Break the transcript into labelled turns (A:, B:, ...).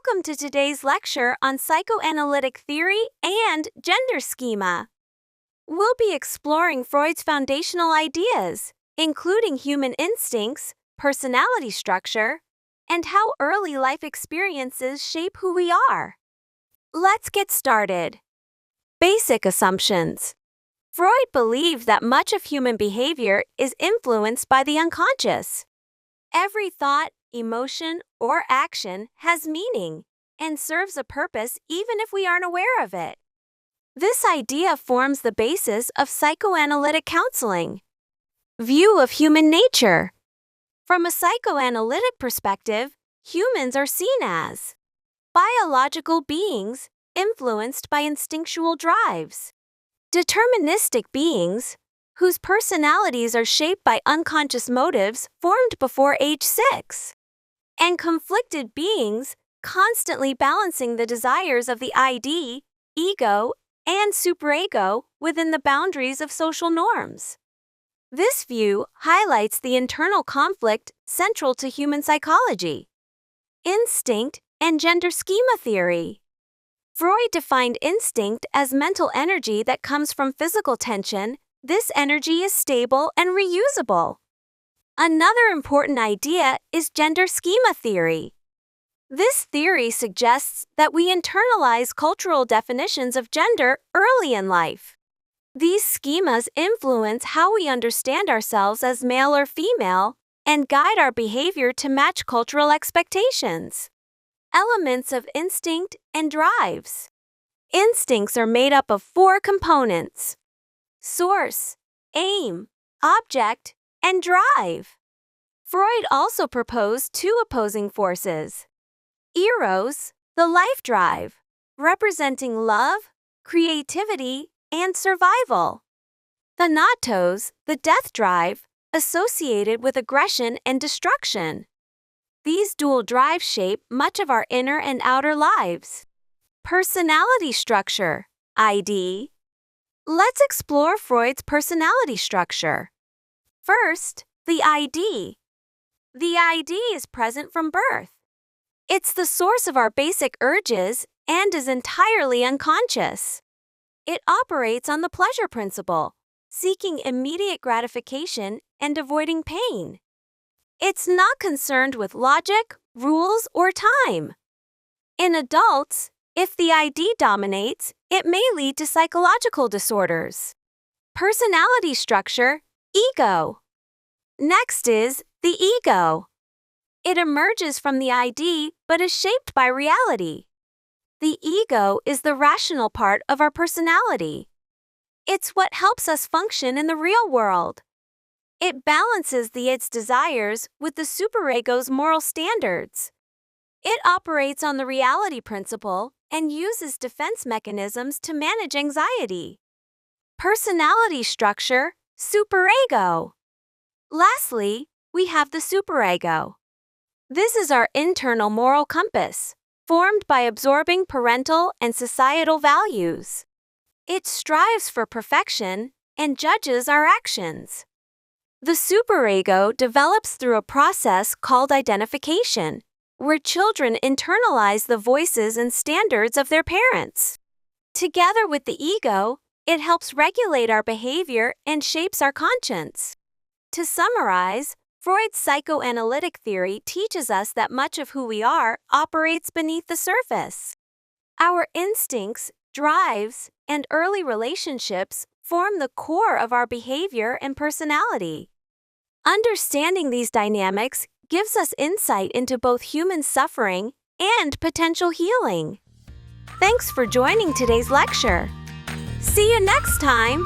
A: Welcome to today's lecture on psychoanalytic theory and gender schema. We'll be exploring Freud's foundational ideas, including human instincts, personality structure, and how early life experiences shape who we are. Let's get started. Basic assumptions. Freud believed that much of human behavior is influenced by the unconscious. Every thought, emotion, or action has meaning and serves a purpose even if we aren't aware of it. This idea forms the basis of psychoanalytic counseling. View of human nature. From a psychoanalytic perspective, humans are seen as biological beings influenced by instinctual drives, deterministic beings whose personalities are shaped by unconscious motives formed before age 6, and conflicted beings constantly balancing the desires of the ID, ego, and superego within the boundaries of social norms. This view highlights the internal conflict central to human psychology. Instinct and gender schema theory. Freud defined instinct as mental energy that comes from physical tension. This energy is stable and reusable. Another important idea is gender schema theory. This theory suggests that we internalize cultural definitions of gender early in life. These schemas influence how we understand ourselves as male or female and guide our behavior to match cultural expectations. Elements of instinct and drives. Instincts are made up of 4 components: source, aim, object, and drive. Freud also proposed 2 opposing forces. Eros, the life drive, representing love, creativity, and survival. Thanatos, the death drive, associated with aggression and destruction. These dual drives shape much of our inner and outer lives. Personality structure, ID. Let's explore Freud's personality structure. First, the ID. The ID is present from birth. It's the source of our basic urges and is entirely unconscious. It operates on the pleasure principle, seeking immediate gratification and avoiding pain. It's not concerned with logic, rules, or time. In adults, if the ID dominates, it may lead to psychological disorders. Personality structure, ego. Next is the ego. It emerges from the ID but is shaped by reality. The ego is the rational part of our personality. It's what helps us function in the real world. It balances the id's desires with the superego's moral standards. It operates on the reality principle and uses defense mechanisms to manage anxiety. Personality structure, superego. Lastly, we have the superego. This is our internal moral compass, formed by absorbing parental and societal values. It strives for perfection and judges our actions. The superego develops through a process called identification, where children internalize the voices and standards of their parents. Together with the ego, it helps regulate our behavior and shapes our conscience. To summarize, Freud's psychoanalytic theory teaches us that much of who we are operates beneath the surface. Our instincts, drives, and early relationships form the core of our behavior and personality. Understanding these dynamics gives us insight into both human suffering and potential healing. Thanks for joining today's lecture. See you next time!